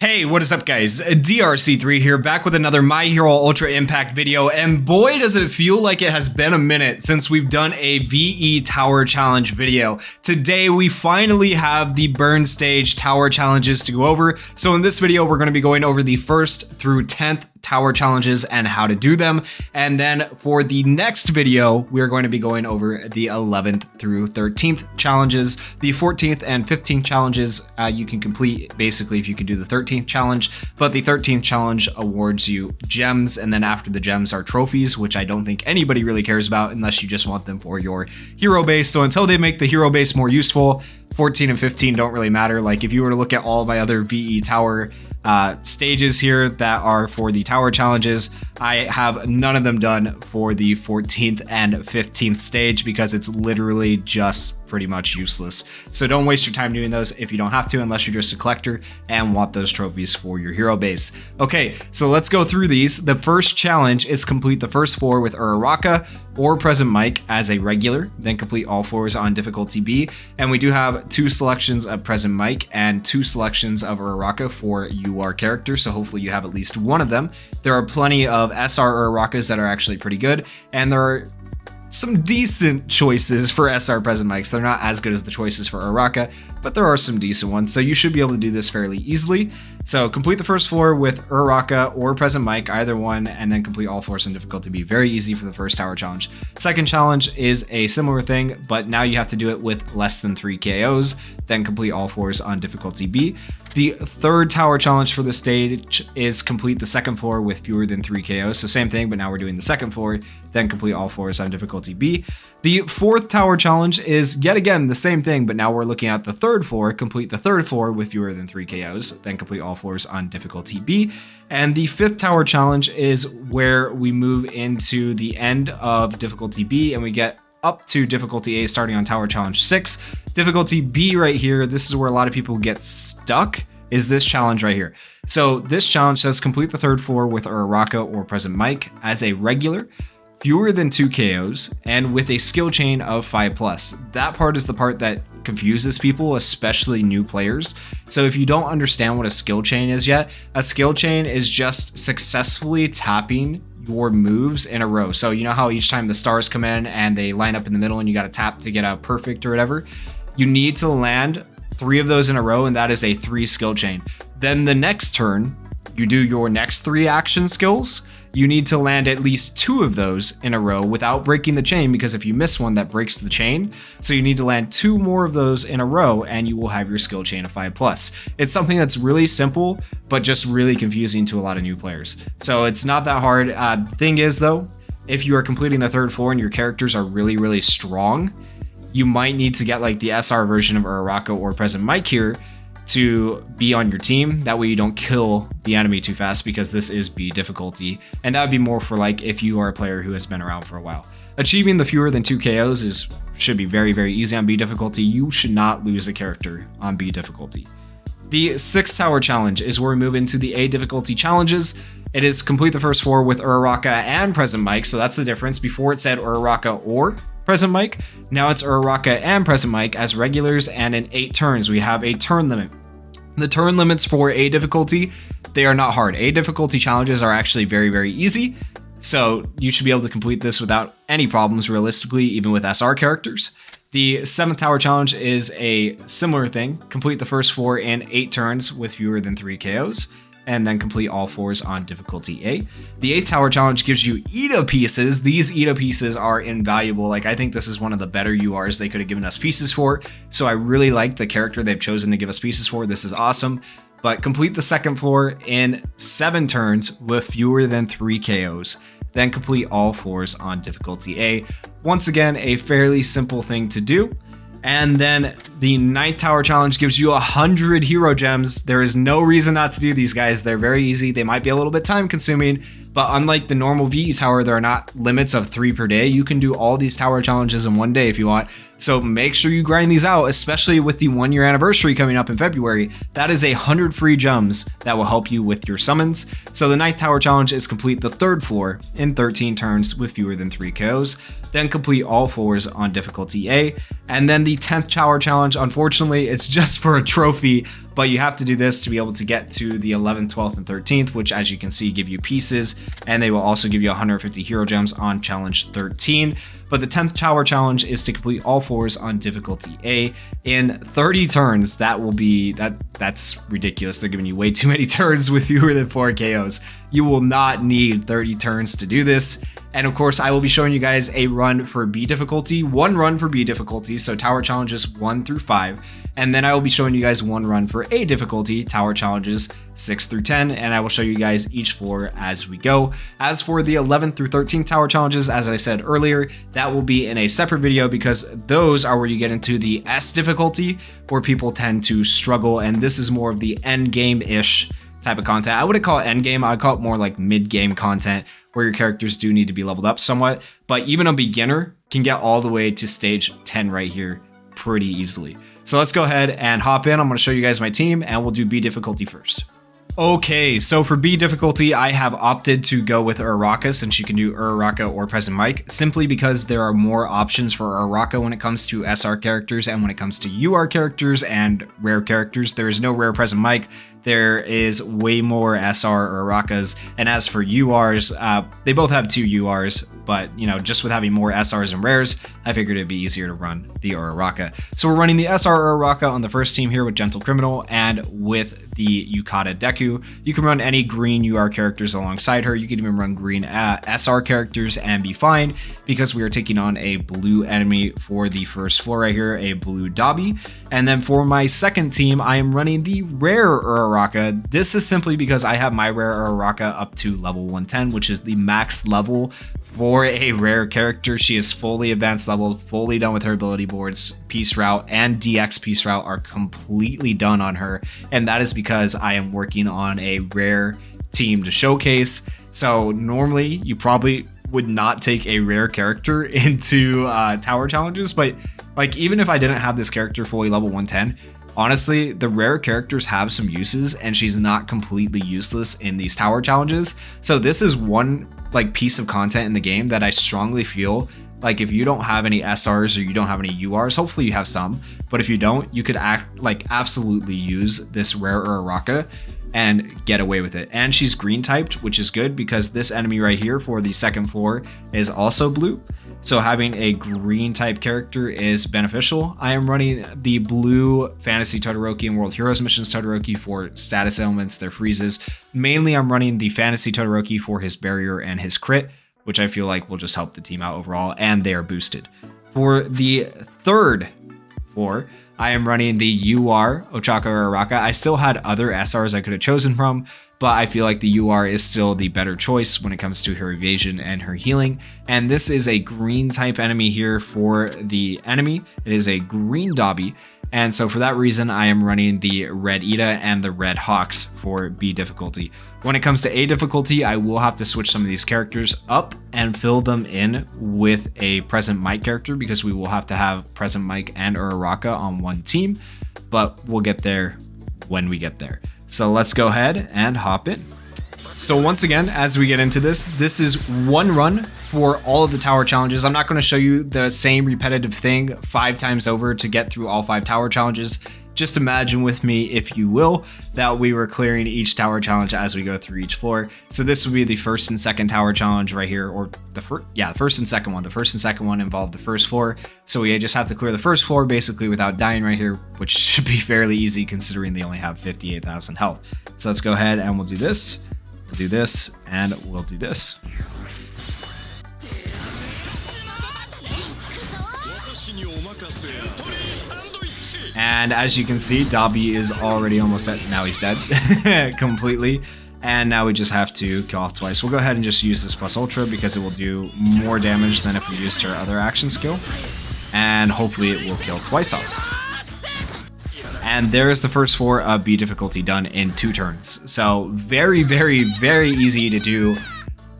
Hey, what is up guys? DRC3 here, back with another My Hero Ultra Impact video, and boy does it feel like it has been a minute since we've done a VE Tower Challenge video. Today we finally have the burn stage tower challenges to go over, so in this video we're going to be going over the 1st through 10th tower challenges and how to do them, and then for the next video we're going to be going over the 11th through 13th challenges. The 14th and 15th challenges you can complete basically if you can do the 13th challenge, but the 13th challenge awards you gems, and then after the gems are trophies, which I don't think anybody really cares about unless you just want them for your hero base. So until they make the hero base more useful, 14 and 15 don't really matter. Like if you were to look at all of my other VE Tower stages here that are for the tower challenges, I have none of them done for the 14th and 15th stage because it's literally just pretty much useless. So don't waste your time doing those if you don't have to, unless you're just a collector and want those trophies for your hero base. Okay, so let's go through these. The first challenge is complete the first 4 with Uraraka or Present Mic as a regular, then complete all 4s on difficulty B. And we do have 2 selections of Present Mic and 2 selections of Uraraka for UR characters, so hopefully you have at least one of them. There are plenty of SR Urarakas that are actually pretty good, and there are some decent choices for SR Present Mics. They're not as good as the choices for Uraraka, but there are some decent ones, so you should be able to do this fairly easily. So complete the first 4 with Uraraka or Present Mic, either one, and then complete all 4s on difficulty B. Very easy for the first tower challenge. Second challenge is a similar thing, but now you have to do it with less than 3 KOs, then complete all 4s on difficulty B. The third tower challenge for this stage is complete the second floor with fewer than 3 KOs. So same thing, but now we're doing the second floor, then complete all 4s on difficulty B. The fourth tower challenge is yet again the same thing, but now we're looking at the third floor. Complete the third floor with fewer than 3 KOs, then complete all 4s on difficulty B. And the fifth tower challenge is where we move into the end of difficulty B and we get up to difficulty A starting on tower challenge 6. Difficulty B right here, this is where a lot of people get stuck, is this challenge right here. So this challenge says complete the third floor with Uraraka or Present Mic as a regular, fewer than 2 KOs, and with a skill chain of 5+. That part is the part that confuses people, especially new players. So if you don't understand what a skill chain is yet, a skill chain is just successfully tapping your moves in a row. So you know how each time the stars come in and they line up in the middle and you got to tap to get a perfect or whatever? You need to land 3 of those in a row, and that is a 3 skill chain. Then the next turn, you do your next 3 action skills. You need to land at least 2 of those in a row without breaking the chain, because if you miss one, that breaks the chain. So you need to land 2 more of those in a row and you will have your skill chain of 5+. It's something that's really simple, but just really confusing to a lot of new players. So it's not that hard. The thing is though, if you are completing the third floor and your characters are really strong, you might need to get like the SR version of Uraraka or Present Mic here to be on your team. That way you don't kill the enemy too fast, because this is B difficulty, and that would be more for like if you are a player who has been around for a while. Achieving the fewer than 2 KOs should be very easy on B difficulty. You should not lose a character on B difficulty. The 6th tower challenge is where we move into the A difficulty challenges. It is complete the first 4 with Uraraka and Present Mic, so that's the difference. Before it said Uraraka or Present Mic, now it's Uraraka and Present Mic as regulars, and in 8 turns. We have a turn limit. The turn limits for A difficulty, they are not hard. A difficulty challenges are actually very easy, so you should be able to complete this without any problems realistically, even with SR characters. The 7th tower challenge is a similar thing. Complete the first 4 in 8 turns with fewer than 3 KOs, and then complete all 4s on difficulty A. The 8th tower challenge gives you Ida pieces. These Ida pieces are invaluable. Like, I think this is one of the better URs they could have given us pieces for. So I really like the character they've chosen to give us pieces for. This is awesome. But complete the second floor in 7 turns with fewer than 3 KOs. Then complete all 4s on difficulty A. Once again, a fairly simple thing to do. And then the 9th tower challenge gives you 100 hero gems. There is no reason not to do these, guys. They're very easy. They might be a little bit time consuming, but unlike the normal VE tower, there are not limits of 3 per day. You can do all these tower challenges in one day if you want. So make sure you grind these out, especially with the 1-year anniversary coming up in February. That is 100 free gems that will help you with your summons. So the 9th tower challenge is complete the third floor in 13 turns with fewer than 3 KOs. Then complete all 4s on difficulty A. And then the 10th tower challenge, unfortunately, it's just for a trophy, but you have to do this to be able to get to the 11th, 12th, and 13th, which as you can see give you pieces, and they will also give you 150 hero gems on challenge 13. But the 10th tower challenge is to complete all floors on difficulty A in 30 turns. That's ridiculous. They're giving you way too many turns with fewer than 4 KOs. You will not need 30 turns to do this. And of course, I will be showing you guys a run for B difficulty, one run for B difficulty, so tower challenges 1 through 5. And then I will be showing you guys one run for A difficulty, tower challenges 6 through 10, and I will show you guys each floor as we go. As for the 11th through 13th tower challenges, as I said earlier, that will be in a separate video because those are where you get into the S difficulty, where people tend to struggle, and this is more of the end game-ish type of content. I wouldn't call it end game, I'd call it more like mid-game content where your characters do need to be leveled up somewhat, but even a beginner can get all the way to stage 10 right here pretty easily. So let's go ahead and hop in. I'm going to show you guys my team and we'll do B difficulty first. Okay, so for B difficulty, I have opted to go with Uraraka since you can do Uraraka or Present Mic, simply because there are more options for Uraraka when it comes to SR characters and when it comes to UR characters and rare characters. There is no rare Present Mic. There is way more SR Urarakas, and as for URs, they both have 2 URs, but you know, just with having more SRs and rares, I figured it'd be easier to run the Uraraka. So we're running the SR Uraraka on the first team here with Gentle Criminal and with the Yukata Deku. You can run any green UR characters alongside her. You can even run green SR characters and be fine, because we are taking on a blue enemy for the first floor right here, a blue Dabi. And then for my second team, I am running the rare Uraraka. This is simply because I have my rare Uraraka up to level 110, which is the max level for a rare character. She is fully advanced leveled, fully done with her ability boards. Peace Route and DX Peace Route are completely done on her, and that is because I am working on a rare team to showcase. So normally you probably would not take a rare character into tower challenges, but like even if I didn't have this character fully level 110, honestly, the rare characters have some uses and she's not completely useless in these tower challenges. So this is one like piece of content in the game that I strongly feel like if you don't have any SRs or you don't have any URs, hopefully you have some, but if you don't, you could absolutely use this rare Uraraka and get away with it. And she's green typed, which is good because this enemy right here for the second floor is also blue. So having a green type character is beneficial. I am running the blue Fantasy Todoroki and World Heroes Missions Todoroki for status ailments, their freezes. Mainly I'm running the Fantasy Todoroki for his barrier and his crit, which I feel like will just help the team out overall, and they are boosted. For the third floor, I am running the UR Ochaka Uraraka. I still had other SRs I could have chosen from, but I feel like the UR is still the better choice when it comes to her evasion and her healing. And this is a green type enemy here for the enemy. It is a green Dabi. And so for that reason, I am running the Red Ida and the Red Hawks for B difficulty. When it comes to A difficulty, I will have to switch some of these characters up and fill them in with a Present Mic character because we will have to have Present Mic and Uraraka on one team, but we'll get there when we get there. So let's go ahead and hop in. So once again, as we get into this, this is one run for all of the tower challenges. I'm not going to show you the same repetitive thing 5 times over to get through all 5 tower challenges. Just imagine with me, if you will, that we were clearing each tower challenge as we go through each floor. So this would be the first and second tower challenge right here, or the first and second one. The first and second one involved the first floor. So we just have to clear the first floor basically without dying right here, which should be fairly easy considering they only have 58,000 health. So let's go ahead and we'll do this. We'll do this, and we'll do this. And as you can see, Dabi is already almost dead. Now he's dead completely. And now we just have to kill off twice. We'll go ahead and just use this plus ultra because it will do more damage than if we used her other action skill. And hopefully it will kill twice off. And there is the first floor of B difficulty done in 2 turns. So very, very, very easy to do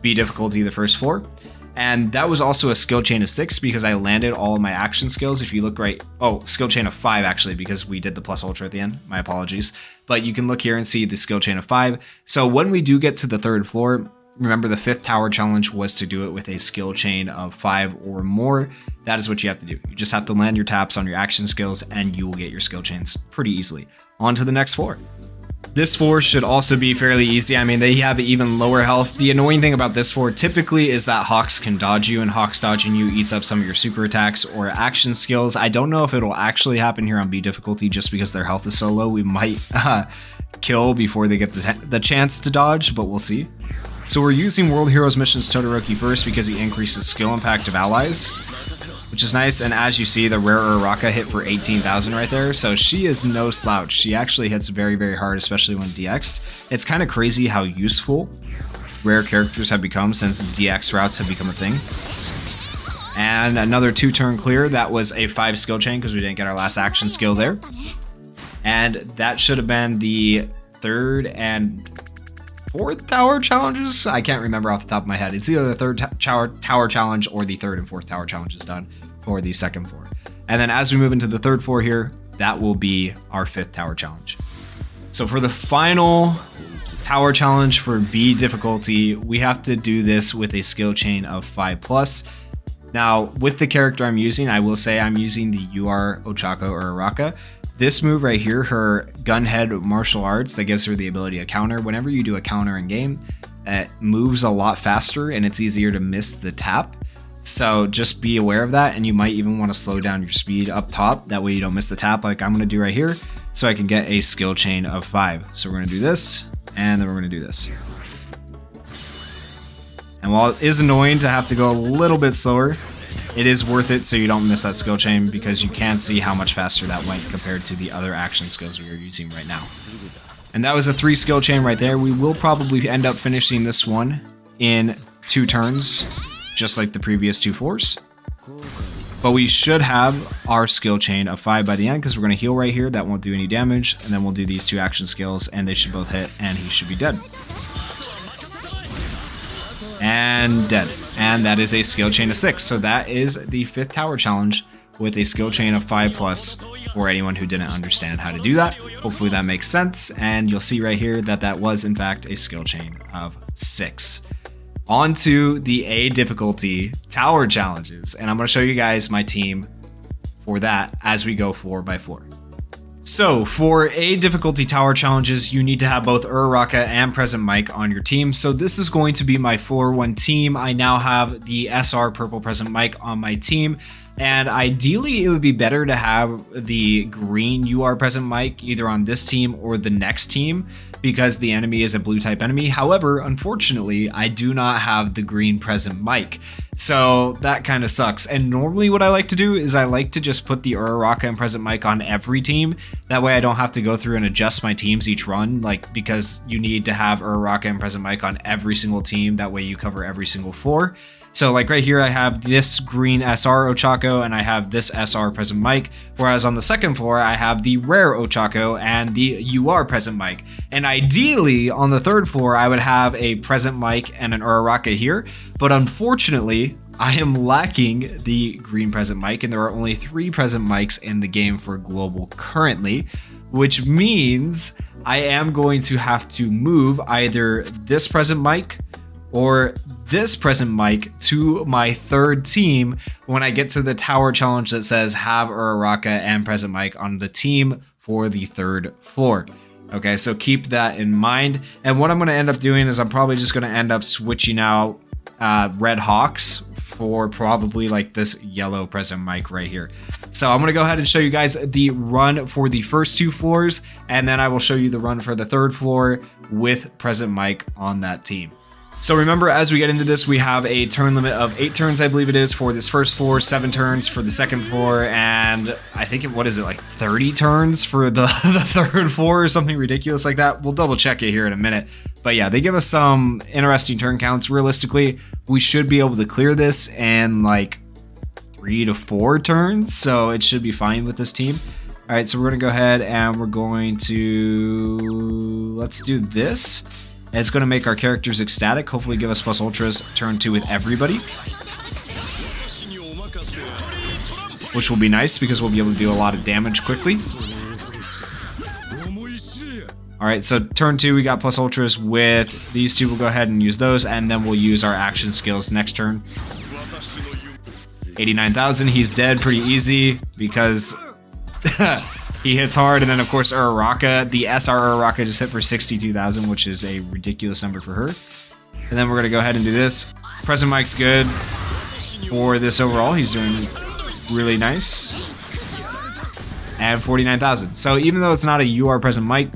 B difficulty the first floor. And that was also a skill chain of 6 because I landed all of my action skills. If you look right, skill chain of 5 actually, because we did the plus ultra at the end. My apologies. But you can look here and see the skill chain of 5. So when we do get to the third floor, Remember, the 5th tower challenge was to do it with a skill chain of 5 or more. That is what you have to do. You just have to land your taps on your action skills and you will get your skill chains pretty easily. On to the next floor. This floor should also be fairly easy. I mean, they have even lower health. The annoying thing about this floor typically is that Hawks can dodge you, and Hawks dodging you eats up some of your super attacks or action skills. I don't know if it'll actually happen here on B difficulty just because their health is so low. We might kill before they get the chance to dodge, but we'll see. So we're using World Heroes Missions Todoroki first because he increases skill impact of allies, which is nice. And as you see, the rare Uraraka hit for 18,000 right there. So she is no slouch. She actually hits very, very hard, especially when DX'd. It's kind of crazy how useful rare characters have become since DX routes have become a thing. And another 2-turn clear. That was a 5 skill chain because we didn't get our last action skill there. And that should have been the 3rd and 4th tower challenges. I can't remember off the top of my head. It's either the 3rd tower challenge or the 3rd and 4th tower challenge is done for the 2nd floor. And then as we move into the 3rd floor here, that will be our 5th tower challenge. So for the final tower challenge for B difficulty, we have to do this with a skill chain of 5+. Now, with the character I'm using, I will say I'm using the UR Ochako Uraraka. This move right here, her gunhead martial arts, that gives her the ability to counter. Whenever you do a counter in game, it moves a lot faster and it's easier to miss the tap. So just be aware of that, and you might even want to slow down your speed up top. That way you don't miss the tap like I'm going to do right here, so I can get a skill chain of 5. So we're going to do this, and then we're going to do this. And while it is annoying to have to go a little bit slower, it is worth it so you don't miss that skill chain, because you can see how much faster that went compared to the other action skills we are using right now. And that was a 3 skill chain right there. We will probably end up finishing this one in 2 turns, just like the previous 2 floors. But we should have our skill chain of 5 by the end, because we're going to heal right here. That won't do any damage. And then we'll do these 2 action skills and they should both hit and he should be dead. And dead. And that is a skill chain of 6. So that is the 5th tower challenge with a skill chain of 5+ for anyone who didn't understand how to do that. Hopefully that makes sense. And you'll see right here that that was in fact a skill chain of 6. On to the A difficulty tower challenges. And I'm going to show you guys my team for that as we go floor by floor. So for A difficulty tower challenges, you need to have both Uraraka and Present Mic on your team. So this is going to be my floor 1 team. I now have the SR Purple Present Mic on my team. And ideally, it would be better to have the green UR Present Mic either on this team or the next team, because the enemy is a blue type enemy. However, unfortunately, I do not have the green Present Mic. So that kind of sucks. And normally what I like to do is I like to just put the Uraraka and Present Mic on every team. That way I don't have to go through and adjust my teams each run, like, because you need to have Uraraka and Present Mic on every single team. That way you cover every single floor. So like right here, I have this green SR Ochako and I have this SR Present Mic, whereas on the 2nd floor, I have the rare Ochako and the UR Present Mic. And ideally, on the 3rd floor, I would have a Present Mic and an Uraraka here, but unfortunately, I am lacking the green Present Mic, and there are only 3 Present Mics in the game for global currently, which means I am going to have to move either this Present Mic or this Present Mic to my 3rd team when I get to the tower challenge that says have Uraraka and Present Mic on the team for the 3rd floor. Okay, so keep that in mind. And what I'm going to end up doing is I'm probably just going to end up switching out Red Hawks for probably like this yellow Present Mic right here. So I'm going to go ahead and show you guys the run for the first 2 floors, and then I will show you the run for the 3rd floor with Present Mic on that team. So remember, as we get into this, we have a turn limit of 8 turns, I believe it is, for this first floor, 7 turns for the 2nd floor, and I think, what is it, like 30 turns for the 3rd floor or something ridiculous like that? We'll double check it here in a minute. But yeah, they give us some interesting turn counts. Realistically, we should be able to clear this in like 3 to 4 turns, so it should be fine with this team. All right, so we're going to go ahead and we're going to, let's do this. It's going to make our characters ecstatic, hopefully give us plus ultras turn 2 with everybody, which will be nice because we'll be able to do a lot of damage quickly. All right, so turn 2, we got plus ultras with these two. We'll go ahead and use those, and then we'll use our action skills next turn. 89,000, he's dead pretty easy because he hits hard. And then, of course, Uraraka, the SR Uraraka just hit for 62,000, which is a ridiculous number for her. And then we're going to go ahead and do this. Present Mike's good for this overall. He's doing really nice. And 49,000. So even though it's not a UR Present Mike,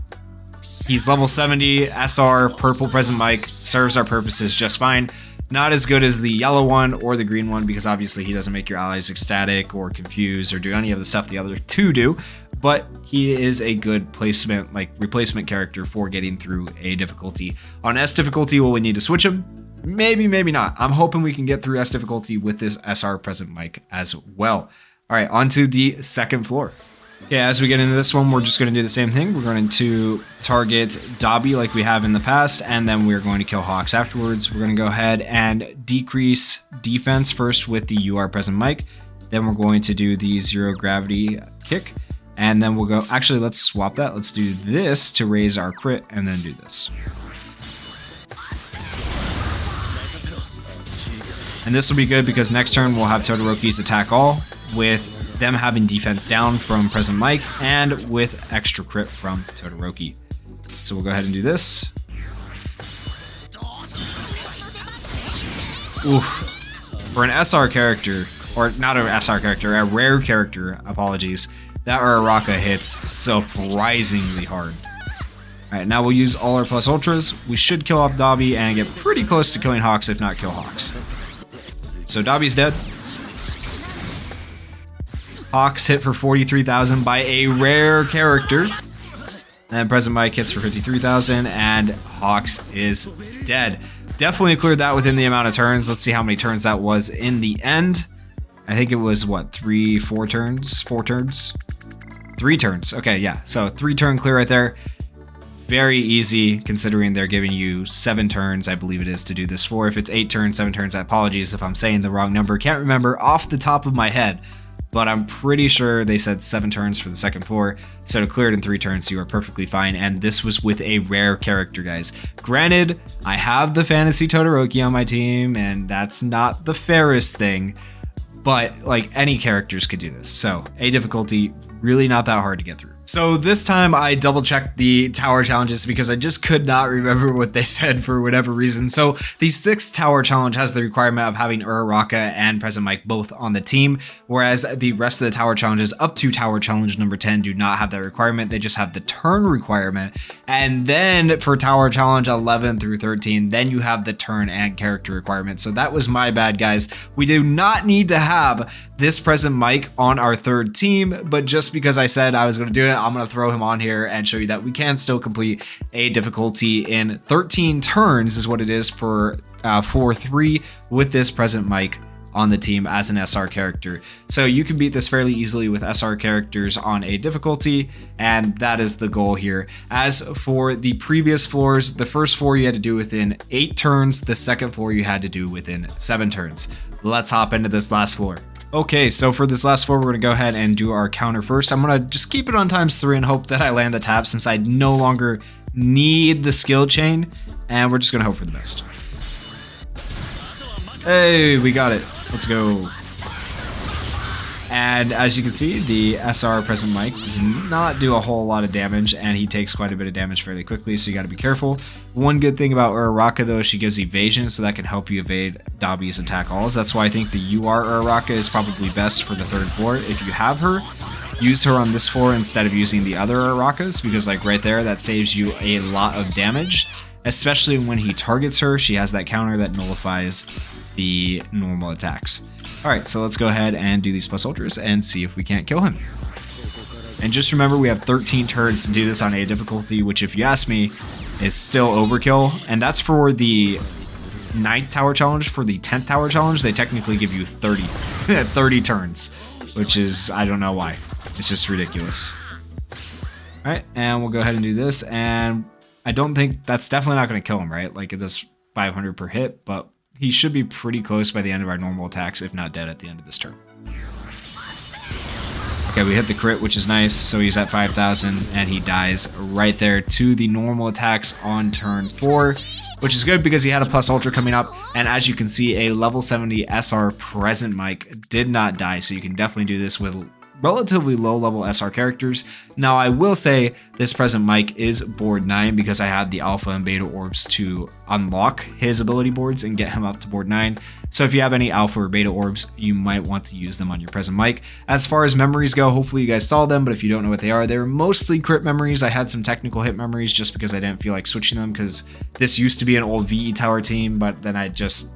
he's level 70, SR, purple Present Mike, serves our purposes just fine. Not as good as the yellow one or the green one because obviously he doesn't make your allies ecstatic or confused or do any of the stuff the other two do, but he is a good placement, like replacement character for getting through A difficulty. On S difficulty, will we need to switch him? Maybe, maybe not. I'm hoping we can get through S difficulty with this SR Present Mike as well. All right, on to the second floor. Okay, as we get into this one, we're just going to do the same thing. We're going to target Dobby like we have in the past, and then we're going to kill Hawks afterwards. We're going to go ahead and decrease defense first with the UR Present Mike. Then we're going to do the zero gravity kick, and then we'll go... Actually, let's swap that. Let's do this to raise our crit, and then do this. And this will be good because next turn we'll have Todoroki's attack all with them having defense down from Present Mike and with extra crit from Todoroki. So we'll go ahead and do this. Oof. For an SR character, or not an SR character, a rare character, apologies, that Uraraka hits surprisingly hard. Alright, now we'll use all our plus ultras. We should kill off Dobby and get pretty close to killing Hawks, if not kill Hawks. So Dobby's dead. Hawks hit for 43,000 by a rare character. And Present Mike hits for 53,000 and Hawks is dead. Definitely cleared that within the amount of turns. Let's see how many turns that was in the end. I think it was what, 4 turns? 4 turns? 3 turns. Okay, yeah. So 3 turn clear right there. Very easy considering they're giving you 7 turns, I believe it is, to do this for. If it's 8 turns, 7 turns, apologies if I'm saying the wrong number. Can't remember off the top of my head, but I'm pretty sure they said 7 turns for the second floor. So to clear it in 3 turns, you are perfectly fine. And this was with a rare character, guys. Granted, I have the Fantasy Todoroki on my team, and that's not the fairest thing, but like any characters could do this. So A difficulty, really not that hard to get through. So this time I double checked the tower challenges because I just could not remember what they said for whatever reason. So the 6th tower challenge has the requirement of having Uraraka and Present Mike both on the team, whereas the rest of the tower challenges up to tower challenge number 10 do not have that requirement. They just have the turn requirement. And then for tower challenge 11 through 13, then you have the turn and character requirement. So that was my bad, guys. We do not need to have this Present Mike on our 3rd team, but just because I said I was going to do it, I'm going to throw him on here and show you that we can still complete a difficulty in 13 turns is what it is for 4-3 with this Present Mike on the team as an SR character. So you can beat this fairly easily with SR characters on a difficulty, and that is the goal here. As for the previous floors, the first floor you had to do within 8 turns, the second floor you had to do within 7 turns. Let's hop into this last floor. Okay, so for this last floor, we're going to go ahead and do our counter first. I'm going to just keep it on ×3 and hope that I land the tap since I no longer need the skill chain, and we're just going to hope for the best. Hey, we got it. Let's go. And as you can see, the SR Present Mike does not do a whole lot of damage, and he takes quite a bit of damage fairly quickly, so you got to be careful. One good thing about Uraraka, though, she gives evasion, so that can help you evade Dobby's attack alls. That's why I think the UR Uraraka is probably best for the 3rd floor. If you have her, use her on this floor instead of using the other Urakas, because like right there, that saves you a lot of damage, especially when he targets her. She has that counter that nullifies the normal attacks. Alright, so let's go ahead and do these plus ultras and see if we can't kill him. And just remember, we have 13 turns to do this on A difficulty, which if you ask me, is still overkill. And that's for the 9th tower challenge. For the 10th tower challenge, they technically give you 30 turns, which is, I don't know why. It's just ridiculous. Alright, and we'll go ahead and do this. And I don't think, that's definitely not going to kill him, right? Like, this 500 per hit, but he should be pretty close by the end of our normal attacks, if not dead at the end of this turn. Okay, we hit the crit, which is nice. So he's at 5,000 and he dies right there to the normal attacks on turn 4, which is good because he had a plus ultra coming up. And as you can see, a level 70 SR present mic did not die. So you can definitely do this with relatively low level SR characters. Now I will say this present mic is board 9 because I had the alpha and beta orbs to unlock his ability boards and get him up to board 9. So if you have any alpha or beta orbs, you might want to use them on your present mic. As far as memories go, hopefully you guys saw them, but if you don't know what they are, they're mostly crit memories. I had some technical hit memories just because I didn't feel like switching them because this used to be an old VE tower team, but then I just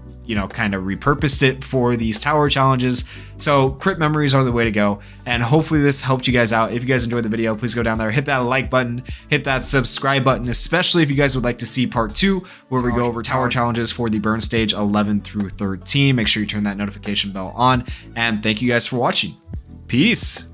kind of repurposed it for these tower challenges. So crit memories are the way to go. And hopefully this helped you guys out. If you guys enjoyed the video, please go down there, hit that like button, hit that subscribe button, especially if you guys would like to see part 2, where we go over tower challenges for the burn stage 11 through 13. Make sure you turn that notification bell on. And thank you guys for watching. Peace.